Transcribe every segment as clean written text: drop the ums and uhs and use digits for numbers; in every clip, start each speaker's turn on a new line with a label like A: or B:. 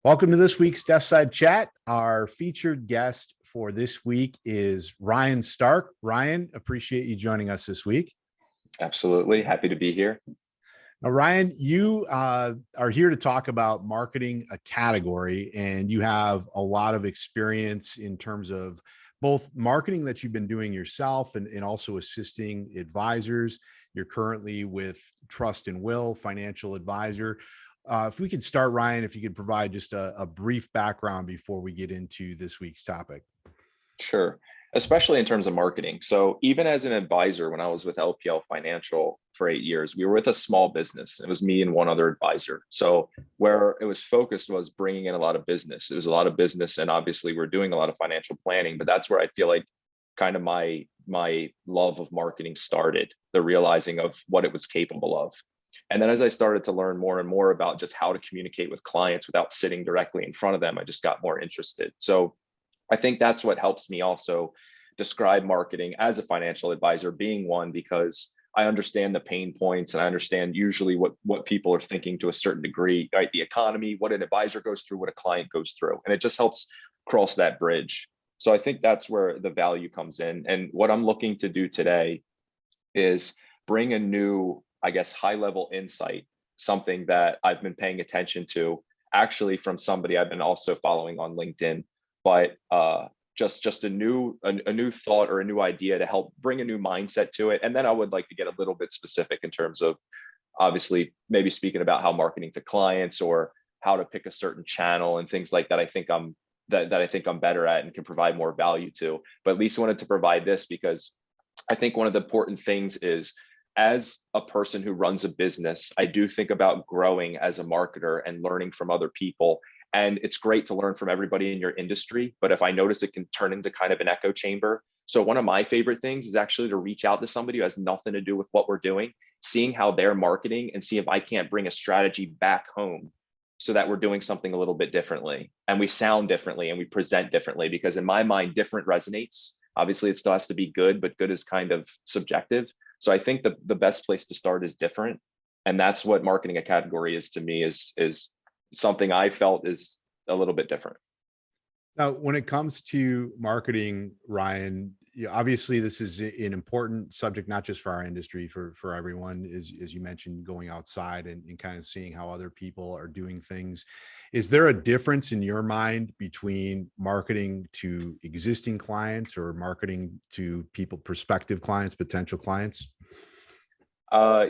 A: Welcome to this week's Desk Side Chat. Our featured guest for this week is Ryan Stark. Ryan, appreciate you joining us this week.
B: Absolutely. Happy to be here.
A: Now, Ryan, you are here to talk about marketing a category, and you have a lot of experience in terms of both marketing that you've been doing yourself and also assisting advisors. You're currently with Trust and Will Financial Advisor. If we could start, Ryan, if you could provide just a brief background before we get into this week's topic.
B: Sure. Especially in terms of marketing. So even as an advisor, when I was with LPL Financial for 8 years, we were with a small business. It was me and one other advisor. So where it was focused was bringing in a lot of business. It was a lot of business, and obviously we're doing a lot of financial planning, but that's where I feel like kind of my love of marketing started, the realizing of what it was capable of. And then as I started to learn more and more about just how to communicate with clients without sitting directly in front of them, I just got more interested. So I think that's what helps me also describe marketing as a financial advisor, being one, because I understand the pain points and I understand usually what people are thinking to a certain degree, right? The economy, what an advisor goes through, what a client goes through, and it just helps cross that bridge. So I think that's where the value comes in. And what I'm looking to do today is bring a new, I guess, high level insight, something that I've been paying attention to actually from somebody I've been also following on LinkedIn, but just a new thought or a new idea to help bring a new mindset to it. And then I would like to get a little bit specific in terms of obviously maybe speaking about how marketing to clients or how to pick a certain channel and things like that. I think I'm better at and can provide more value to. But at least wanted to provide this because I think one of the important things is, as a person who runs a business, I do think about growing as a marketer and learning from other people. And it's great to learn from everybody in your industry, but if I notice it can turn into kind of an echo chamber. So one of my favorite things is actually to reach out to somebody who has nothing to do with what we're doing, seeing how they're marketing and see if I can't bring a strategy back home so that we're doing something a little bit differently and we sound differently and we present differently, because in my mind, different resonates. Obviously, it still has to be good, but good is kind of subjective. So I think the best place to start is different. And that's what marketing a category is to me, is something I felt is a little bit different.
A: Now, when it comes to marketing, Ryan, obviously this is an important subject, not just for our industry, for everyone, as you mentioned, going outside and kind of seeing how other people are doing things. Is there a difference in your mind between marketing to existing clients or marketing to people, prospective clients, potential clients?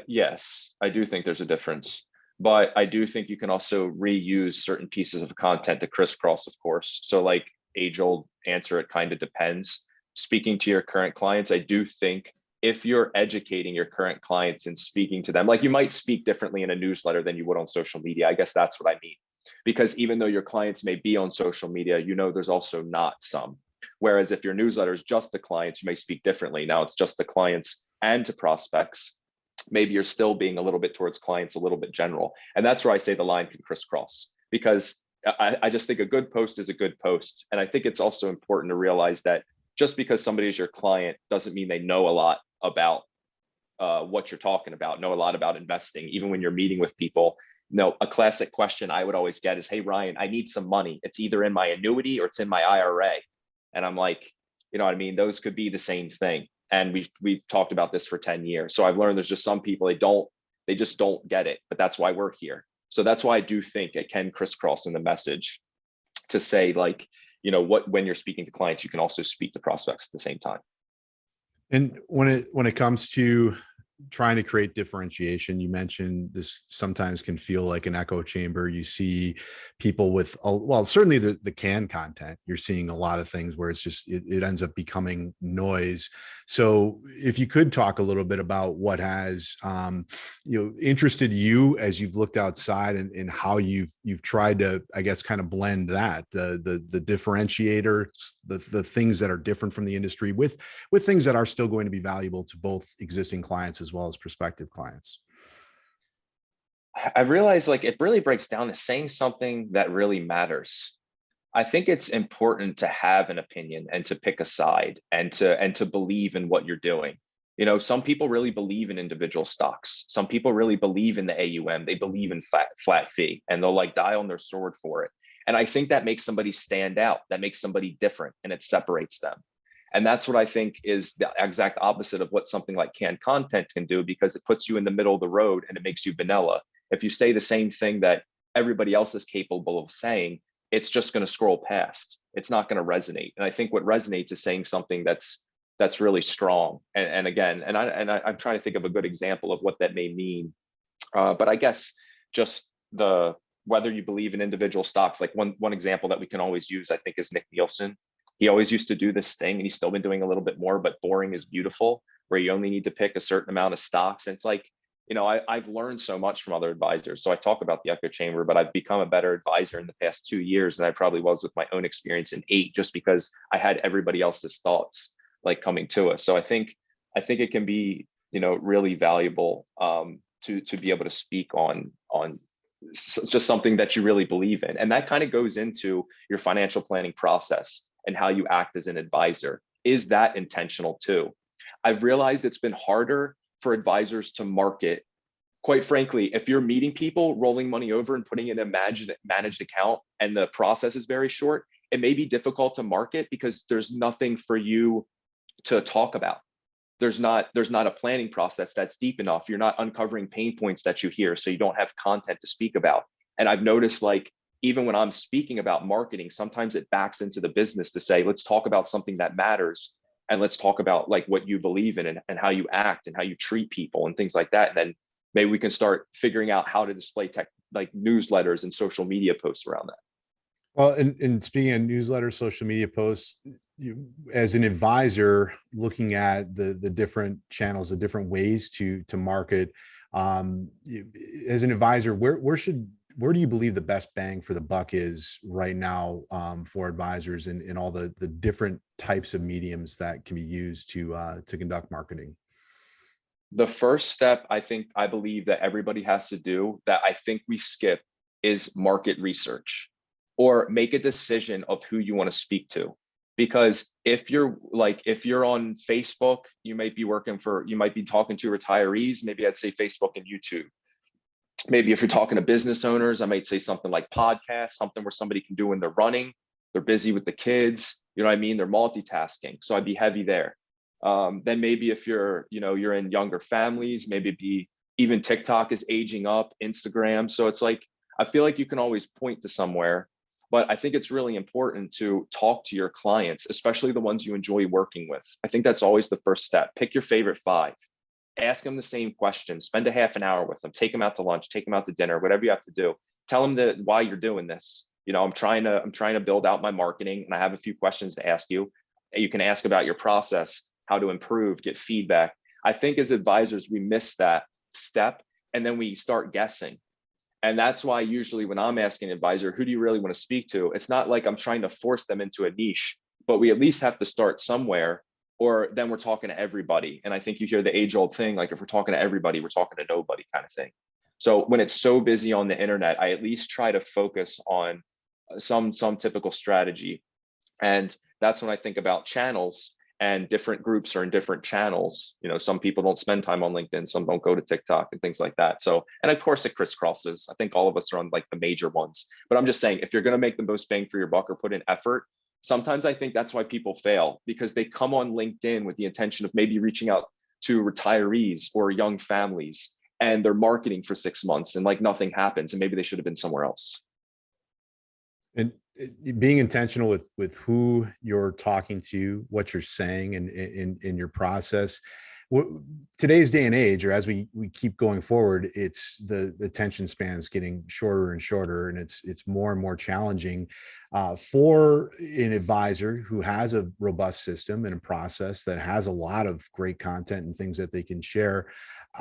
B: Yes, I do think there's a difference. But I do think you can also reuse certain pieces of content to crisscross, of course. So like age old answer, it kind of depends. Speaking to your current clients, I do think if you're educating your current clients and speaking to them, like you might speak differently in a newsletter than you would on social media. I guess that's what I mean. Because even though your clients may be on social media, there's also not some. Whereas if your newsletter is just the clients, you may speak differently. Now it's just the clients and to prospects. Maybe you're still being a little bit towards clients, a little bit general. And that's where I say the line can crisscross, because I just think a good post is a good post. And I think it's also important to realize that just because somebody is your client doesn't mean they know a lot about what you're talking about, know a lot about investing. Even when you're meeting with people, a classic question I would always get is, hey, Ryan, I need some money. It's either in my annuity or it's in my IRA. And I'm like, you know what I mean? Those could be the same thing. And we've talked about this for 10 years. So I've learned there's just some people they just don't get it, but that's why we're here. So that's why I do think it can crisscross in the message to say, like, when you're speaking to clients, you can also speak to prospects at the same time.
A: And when it comes to trying to create differentiation, you mentioned this sometimes can feel like an echo chamber. You see people with, well, certainly the canned content, you're seeing a lot of things where it's just, it ends up becoming noise. So if you could talk a little bit about what has, interested you as you've looked outside and how you've tried to, I guess, kind of blend that, the differentiator, the things that are different from the industry with things that are still going to be valuable to both existing clients as well as prospective clients.
B: I realized, like, it really breaks down to saying something that really matters. I think it's important to have an opinion and to pick a side and to believe in what you're doing. Some people really believe in individual stocks. Some people really believe in the AUM. They believe in flat fee, and they'll like die on their sword for it. And I think that makes somebody stand out, that makes somebody different, and it separates them. And that's what I think is the exact opposite of what something like canned content can do, because it puts you in the middle of the road and it makes you vanilla. If you say the same thing that everybody else is capable of saying, it's just going to scroll past. It's not going to resonate. And I think what resonates is saying something that's really strong. And again, I'm trying to think of a good example of what that may mean. But I guess just whether you believe in individual stocks, like one example that we can always use, I think, is Nick Nielsen. He always used to do this thing, and he's still been doing a little bit more, but boring is beautiful, where you only need to pick a certain amount of stocks. And it's like, I've learned so much from other advisors. So I talk about the echo chamber, but I've become a better advisor in the past 2 years than I probably was with my own experience in 8, just because I had everybody else's thoughts like coming to us. So I think it can be, really valuable to be able to speak on just something that you really believe in. And that kind of goes into your financial planning process and how you act as an advisor. Is that intentional too? I've realized it's been harder for advisors to market. Quite frankly, if you're meeting people, rolling money over and putting it in a managed account, and the process is very short, it may be difficult to market because there's nothing for you to talk about. There's not a planning process that's deep enough. You're not uncovering pain points that you hear, so you don't have content to speak about. And I've noticed, like, even when I'm speaking about marketing, sometimes it backs into the business to say, let's talk about something that matters. And let's talk about like what you believe in and how you act and how you treat people and things like that. And then maybe we can start figuring out how to display like newsletters and social media posts around that.
A: Well, and speaking of newsletters, social media posts, as an advisor, looking at the different channels, the different ways to market, as an advisor, where do you believe the best bang for the buck is right now, for advisors in all the different types of mediums that can be used to conduct marketing?
B: The first step I believe that everybody has to do, that I think we skip, is market research, or make a decision of who you want to speak to. Because if you're on Facebook, you might be talking to retirees. Maybe I'd say Facebook and YouTube. Maybe if you're talking to business owners, I might say something like podcast, something where somebody can do when they're running, they're busy with the kids, you know what I mean? They're multitasking. So I'd be heavy there. Then maybe if you're in younger families, maybe it'd be, even TikTok is aging up, Instagram. So it's like, I feel like you can always point to somewhere, but I think it's really important to talk to your clients, especially the ones you enjoy working with. I think that's always the first step. Pick your favorite 5. Ask them the same questions, spend a half an hour with them, take them out to lunch, take them out to dinner, whatever you have to do. Tell them why you're doing this. I'm trying to build out my marketing, and I have a few questions to ask you. You can ask about your process, how to improve, get feedback. I think as advisors, we miss that step, and then we start guessing. And that's why usually when I'm asking an advisor, who do you really want to speak to? It's not like I'm trying to force them into a niche, but we at least have to start somewhere, or then we're talking to everybody. And I think you hear the age old thing, like if we're talking to everybody, we're talking to nobody kind of thing. So when it's so busy on the internet, I at least try to focus on some typical strategy. And that's when I think about channels, and different groups are in different channels. Some people don't spend time on LinkedIn, some don't go to TikTok and things like that. So, and of course it crisscrosses. I think all of us are on like the major ones, but I'm just saying, if you're going to make the most bang for your buck or put in effort, sometimes I think that's why people fail, because they come on LinkedIn with the intention of maybe reaching out to retirees or young families, and they're marketing for 6 months and like nothing happens, and maybe they should have been somewhere else.
A: And being intentional with who you're talking to, what you're saying, and in your process. Today's day and age, or as we keep going forward, it's the attention spans getting shorter and shorter, and it's more and more challenging for an advisor who has a robust system and a process that has a lot of great content and things that they can share.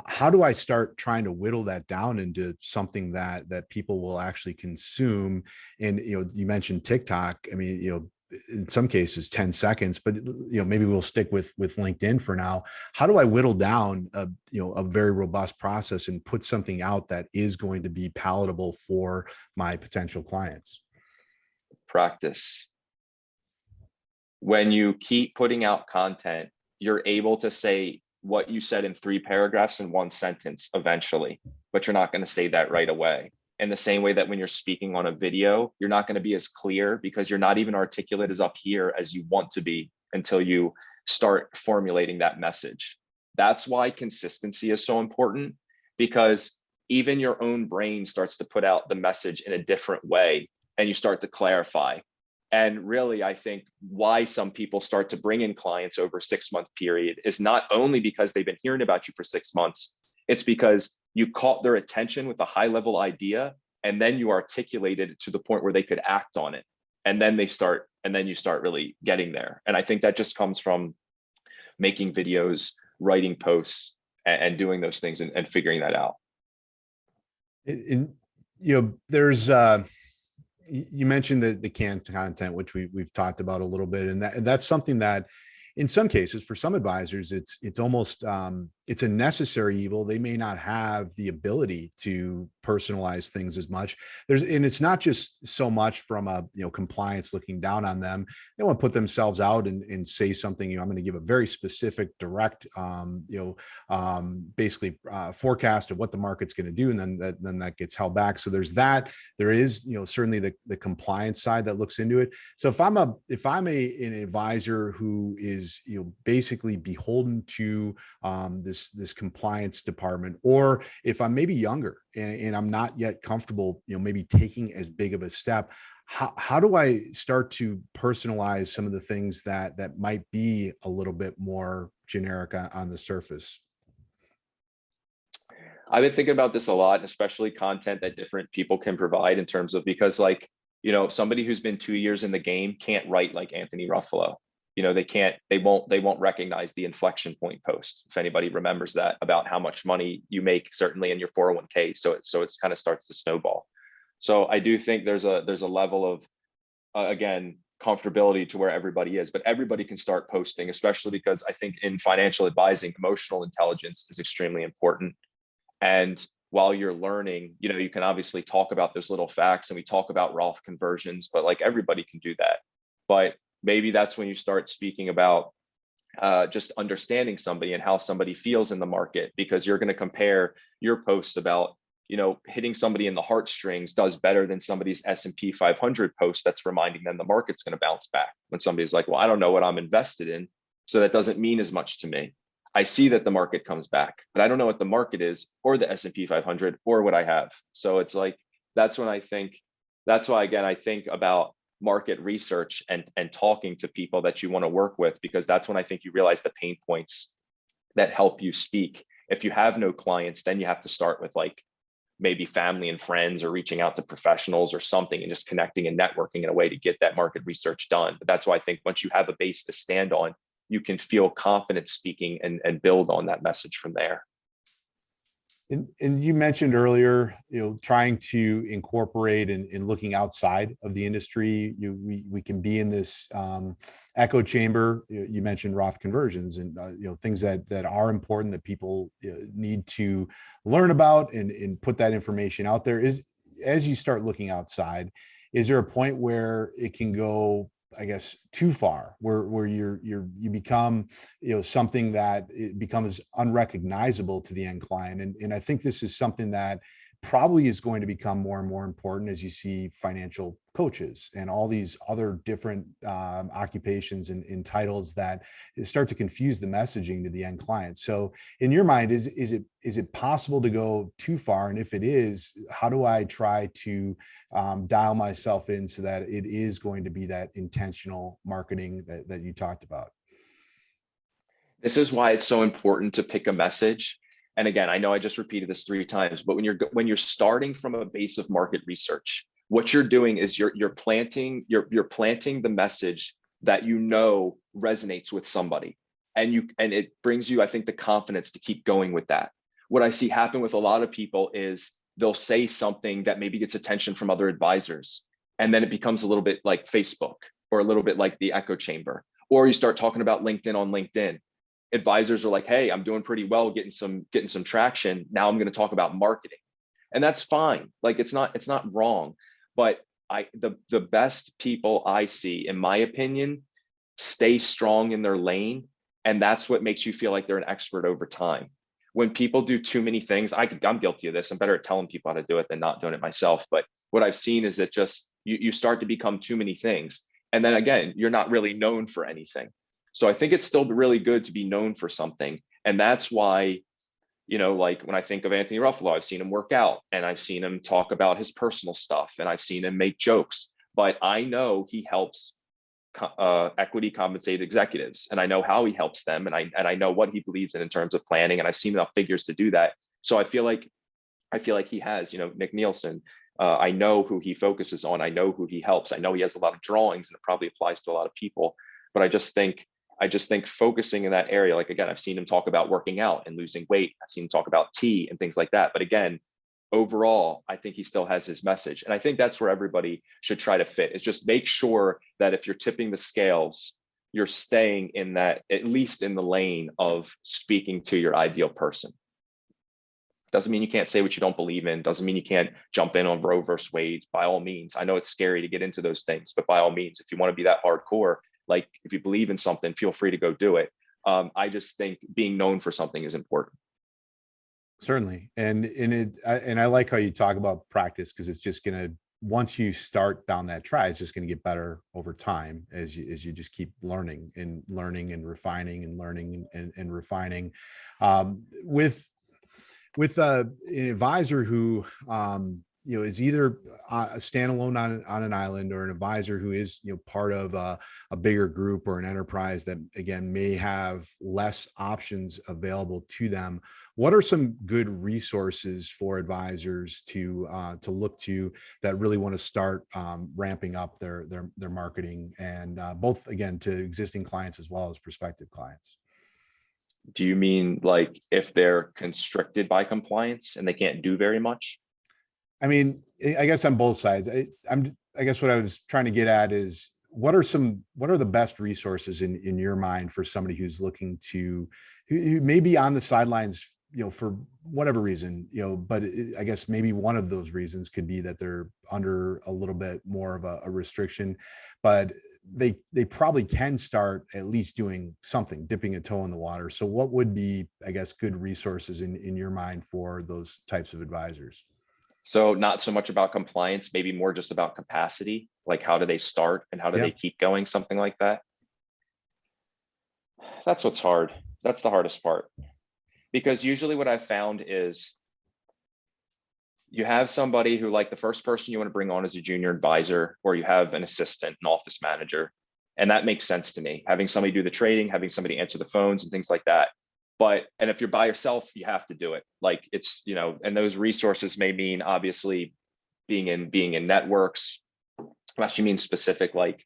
A: How do I start trying to whittle that down into something that people will actually consume? And you mentioned TikTok. I mean, in some cases 10 seconds, but maybe we'll stick with LinkedIn for now. How do I whittle down a very robust process and put something out that is going to be palatable for my potential clients?
B: Practice. When you keep putting out content, you're able to say what you said in 3 paragraphs in 1 sentence eventually, but you're not going to say that right away. in the same way that when you're speaking on a video, you're not going to be as clear because you're not even articulate as up here as you want to be until you start formulating that message. That's why consistency is so important, because even your own brain starts to put out the message in a different way and you start to clarify. And really, I think why some people start to bring in clients over a 6-month period is not only because they've been hearing about you for 6 months, it's because you caught their attention with a high level idea and then you articulated it to the point where they could act on it. And then you start really getting there. And I think that just comes from making videos, writing posts, and doing those things and figuring that out.
A: There's you mentioned the canned content, which we've talked about a little bit, and that's something that in some cases for some advisors it's almost it's a necessary evil. They may not have the ability to personalize things as much. And it's not just so much from a compliance looking down on them. They want to put themselves out and say something. I'm going to give a very specific, direct, basically forecast of what the market's going to do, and then that gets held back. So there's that. There is certainly the compliance side that looks into it. So if I'm an advisor who is basically beholden to this compliance department, or if I'm maybe younger and I'm not yet comfortable, maybe taking as big of a step, how do I start to personalize some of the things that might be a little bit more generic on the surface?
B: I've been thinking about this a lot, and especially content that different people can provide in terms of, because somebody who's been 2 years in the game can't write like Anthony Ruffalo. They won't recognize the inflection point post, if anybody remembers that, about how much money you make, certainly in your 401k. So it's kind of starts to snowball. So I do think there's a level of, again, comfortability to where everybody is, but everybody can start posting, especially because I think in financial advising, emotional intelligence is extremely important. And while you're learning, you can obviously talk about those little facts, and we talk about Roth conversions, but like everybody can do that. But maybe that's when you start speaking about just understanding somebody and how somebody feels in the market, because you're going to compare your post about hitting somebody in the heartstrings does better than somebody's S&P 500 post that's reminding them the market's going to bounce back, when somebody's like, well, I don't know what I'm invested in, so that doesn't mean as much to me. I see that the market comes back, but I don't know what the market is, or the S&P 500, or what I have. So it's like, that's why, again, I think about market research and talking to people that you want to work with, because that's when I think you realize the pain points that help you speak. If you have no clients, then you have to start with like maybe family and friends, or reaching out to professionals or something, and just connecting and networking in a way to get that market research done. But that's why I think once you have a base to stand on, you can feel confident speaking and build on that message from there.
A: And you mentioned earlier, trying to incorporate and looking outside of the industry. We can be in this echo chamber. You mentioned Roth conversions and things that are important, that people need to learn about and put that information out there. As you start looking outside, is there a point where it can go, I guess, too far, where you become, something that it becomes unrecognizable to the end client? And I think this is something that probably is going to become more and more important as you see financial coaches and all these other different occupations and titles that start to confuse the messaging to the end client. So in your mind, is it possible to go too far? And if it is, how do I try to dial myself in so that it is going to be that intentional marketing that you talked about?
B: This is why it's so important to pick a message. And again, I know I just repeated this 3 times, but when you're starting from a base of market research, what you're doing is you're planting the message that resonates with somebody, and it brings you, I think, the confidence to keep going with that. What I see happen with a lot of people is they'll say something that maybe gets attention from other advisors, and then it becomes a little bit like Facebook, or a little bit like the echo chamber, or you start talking about LinkedIn on LinkedIn. Advisors are like, hey, I'm doing pretty well, getting some traction. Now I'm going to talk about marketing. And that's fine. Like, it's not wrong. But the best people I see, in my opinion, stay strong in their lane. And that's what makes you feel like they're an expert over time. when people do too many things, I'm guilty of this. I'm better at telling people how to do it than not doing it myself. But what I've seen is that just you start to become too many things. And then again, you're not really known for anything. So I think it's still really good to be known for something. And that's why, like when I think of Anthony Ruffalo, I've seen him work out and I've seen him talk about his personal stuff and I've seen him make jokes, but I know he helps equity compensated executives, and I know how he helps them, and I know what he believes in terms of planning, and I've seen enough figures to do that. So I feel like he has, Nick Nielsen. I know who he focuses on. I know who he helps. I know he has a lot of drawings, and it probably applies to a lot of people. But I just think focusing in that area, like again, I've seen him talk about working out and losing weight. I've seen him talk about tea and things like that. But again, overall, I think he still has his message. And I think that's where everybody should try to fit, is just make sure that if you're tipping the scales, you're staying in that, at least in the lane of speaking to your ideal person. Doesn't mean you can't say what you don't believe in. Doesn't mean you can't jump in on Roe versus Wade. By all means, I know it's scary to get into those things, but by all means, if you want to be that hardcore, like if you believe in something, feel free to go do it. I just think being known for something is important.
A: Certainly. And I like how you talk about practice, because it's just going to, once you start down that track, it's just going to get better over time as you just keep learning and refining and learning and refining. With an advisor who is either a standalone on an island, or an advisor who is part of a bigger group or an enterprise that again may have less options available to them, what are some good resources for advisors to look to that really want to start ramping up their marketing, and both again to existing clients as well as prospective clients?
B: Do you mean like if they're constricted by compliance and they can't do very much?
A: I mean, I guess on both sides. I guess what I was trying to get at is what are the best resources in your mind for somebody who's looking to, who may be on the sidelines, for whatever reason, but I guess maybe one of those reasons could be that they're under a little bit more of a restriction, but they probably can start at least doing something, dipping a toe in the water. So what would be, I guess, good resources in your mind for those types of advisors?
B: So not so much about compliance, maybe more just about capacity, like how do they start and how do they keep going, something like that. That's what's hard. That's the hardest part. Because usually what I've found is you have somebody who, like, the first person you want to bring on is a junior advisor, or you have an assistant, an office manager. And that makes sense to me. Having somebody do the trading, having somebody answer the phones and things like that. And if you're by yourself, you have to do it. Like it's, and those resources may mean obviously being in networks, unless you mean specific, like,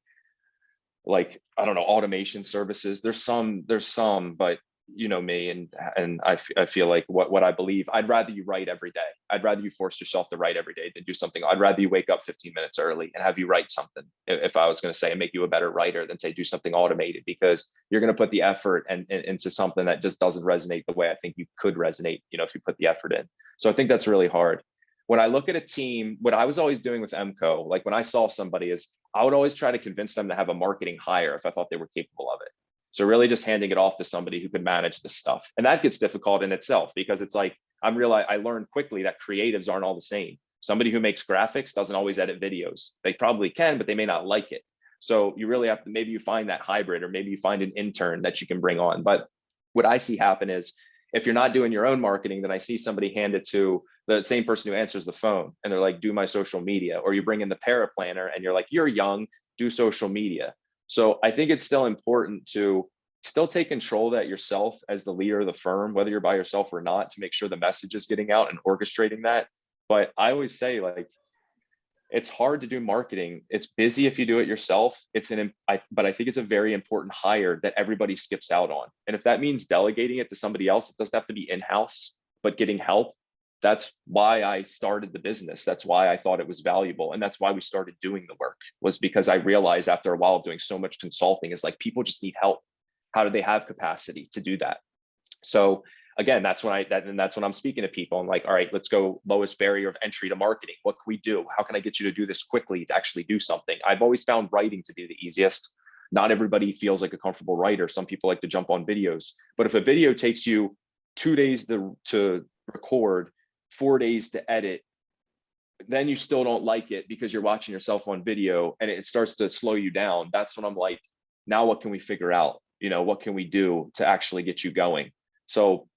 B: I don't know, automation services. There's some, but you know me, and I feel like what I believe, I'd rather you write every day. I'd rather you force yourself to write every day than do something. I'd rather you wake up 15 minutes early and have you write something. If I was going to say, and make you a better writer, than say do something automated, because you're going to put the effort and into something that just doesn't resonate the way I think you could resonate, if you put the effort in. So I think that's really hard. When I look at a team, what I was always doing with MCO, like when I saw somebody, is I would always try to convince them to have a marketing hire if I thought they were capable of it. So really just handing it off to somebody who could manage this stuff. And that gets difficult in itself, because it's like, I learned quickly that creatives aren't all the same. Somebody who makes graphics doesn't always edit videos. They probably can, but they may not like it. So you really have to, maybe you find that hybrid, or maybe you find an intern that you can bring on. But what I see happen is, if you're not doing your own marketing, then I see somebody hand it to the same person who answers the phone, and they're like, do my social media. Or you bring in the paraplanner and you're like, you're young, do social media. So I think it's still important to still take control of that yourself as the leader of the firm, whether you're by yourself or not, to make sure the message is getting out and orchestrating that. But I always say, like, it's hard to do marketing. It's busy if you do it yourself. But I think it's a very important hire that everybody skips out on. And if that means delegating it to somebody else, it doesn't have to be in-house, but getting help. That's why I started the business. That's why I thought it was valuable. And that's why we started doing the work, was because I realized after a while of doing so much consulting, is like, people just need help. How do they have capacity to do that? So again, that's when I'm speaking to people. I'm like, all right, let's go lowest barrier of entry to marketing. What can we do? How can I get you to do this quickly to actually do something? I've always found writing to be the easiest. Not everybody feels like a comfortable writer. Some people like to jump on videos, but if a video takes you 2 days to record, 4 days to edit, then you still don't like it because you're watching yourself on video and it starts to slow you down. That's when I'm like, now what can we figure out? What can we do to actually get you going? So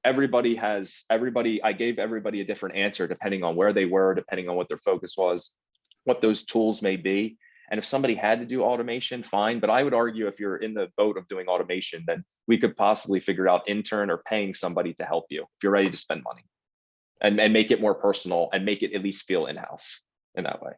B: I gave everybody a different answer depending on where they were, depending on what their focus was, what those tools may be. And if somebody had to do automation, fine. But I would argue if you're in the boat of doing automation, then we could possibly figure out intern or paying somebody to help you if you're ready to spend money and make it more personal and make it at least feel in-house in that way.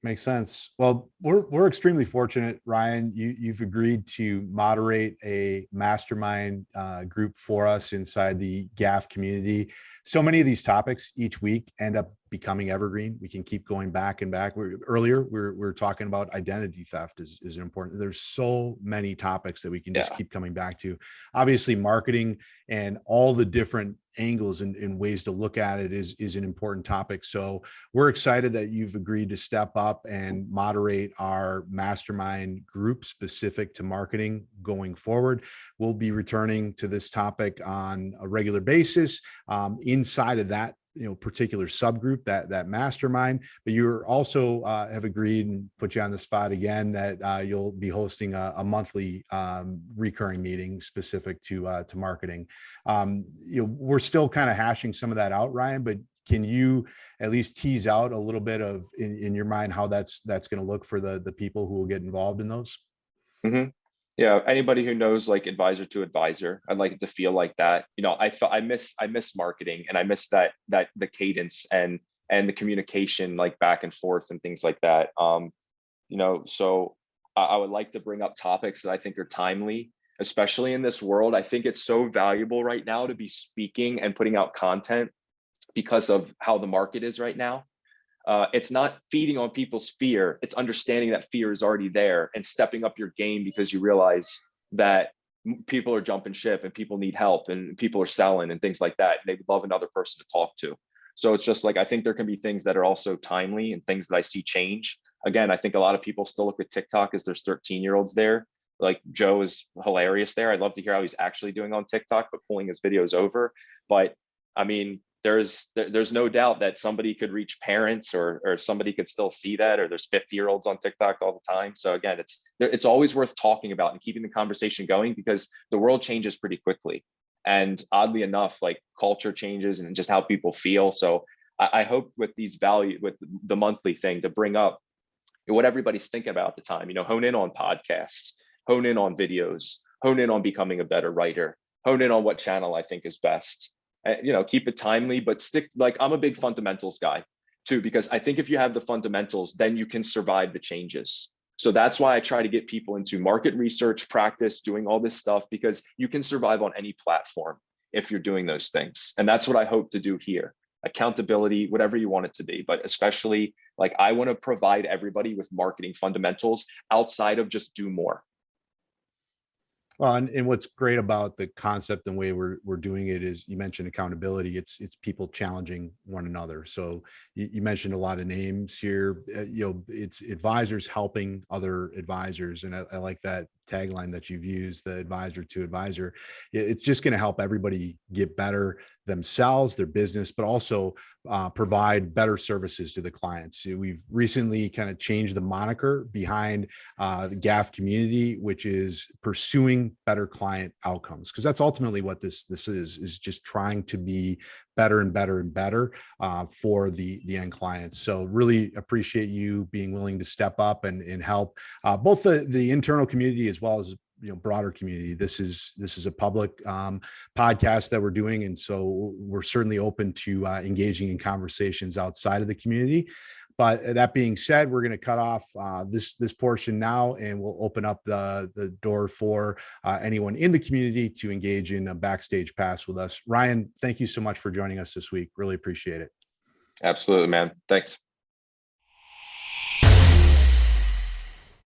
A: Makes sense. Well, we're extremely fortunate, Ryan. You've agreed to moderate a mastermind group for us inside the GAF community. So many of these topics each week end up becoming evergreen. We can keep going back and back. Earlier, we're talking about identity theft is important. There's so many topics that we can just keep coming back to. Obviously, marketing and all the different angles and ways to look at it is an important topic. So we're excited that you've agreed to step up and moderate our mastermind group specific to marketing going forward. We'll be returning to this topic on a regular basis inside of that particular subgroup, that mastermind. But you're also have agreed and put you on the spot again that you'll be hosting a monthly recurring meeting specific to marketing. We're still kind of hashing some of that out, Ryan, but can you at least tease out a little bit of in your mind how that's going to look for the people who will get involved in those?
B: Mm-hmm. Yeah, anybody who knows like advisor to advisor, I'd like it to feel like that. I miss marketing, and I miss that the cadence and the communication like back and forth and things like that. So I would like to bring up topics that I think are timely, especially in this world. I think it's so valuable right now to be speaking and putting out content because of how the market is right now. It's not feeding on people's fear. It's understanding that fear is already there and stepping up your game because you realize that people are jumping ship and people need help and people are selling and things like that. And they would love another person to talk to. So it's just like, I think there can be things that are also timely and things that I see change. Again, I think a lot of people still look at TikTok as there's 13-year-olds there. Like Joe is hilarious there. I'd love to hear how he's actually doing on TikTok, but pulling his videos over. But I mean, there's no doubt that somebody could reach parents or somebody could still see that, or there's 50-year-olds on TikTok all the time. So again, it's always worth talking about and keeping the conversation going because the world changes pretty quickly. And oddly enough, like culture changes and just how people feel. So I hope with the monthly thing to bring up what everybody's thinking about at the time, hone in on podcasts, hone in on videos, hone in on becoming a better writer, hone in on what channel I think is best. Keep it timely, but stick, like I'm a big fundamentals guy too, because I think if you have the fundamentals, then you can survive the changes. So that's why I try to get people into market research, practice, doing all this stuff, because you can survive on any platform if you're doing those things. And that's what I hope to do here. Accountability, whatever you want it to be, but especially like I want to provide everybody with marketing fundamentals outside of just do more.
A: Well, and what's great about the concept and way we're doing it is you mentioned accountability. It's people challenging one another. So you mentioned a lot of names here. It's advisors helping other advisors, and I like that tagline that you've used, the advisor to advisor. It's just going to help everybody get better themselves, their business, but also provide better services to the clients. We've recently kind of changed the moniker behind the GAF community, which is pursuing better client outcomes, because that's ultimately what this is just trying to be better and better and better for the end clients. So really appreciate you being willing to step up and help both the internal community as well as broader community. This is a public podcast that we're doing, and so we're certainly open to engaging in conversations outside of the community. But that being said, we're going to cut off this portion now, and we'll open up the door for anyone in the community to engage in a backstage pass with us. Ryan, thank you so much for joining us this week. Really appreciate it.
B: Absolutely, man. Thanks.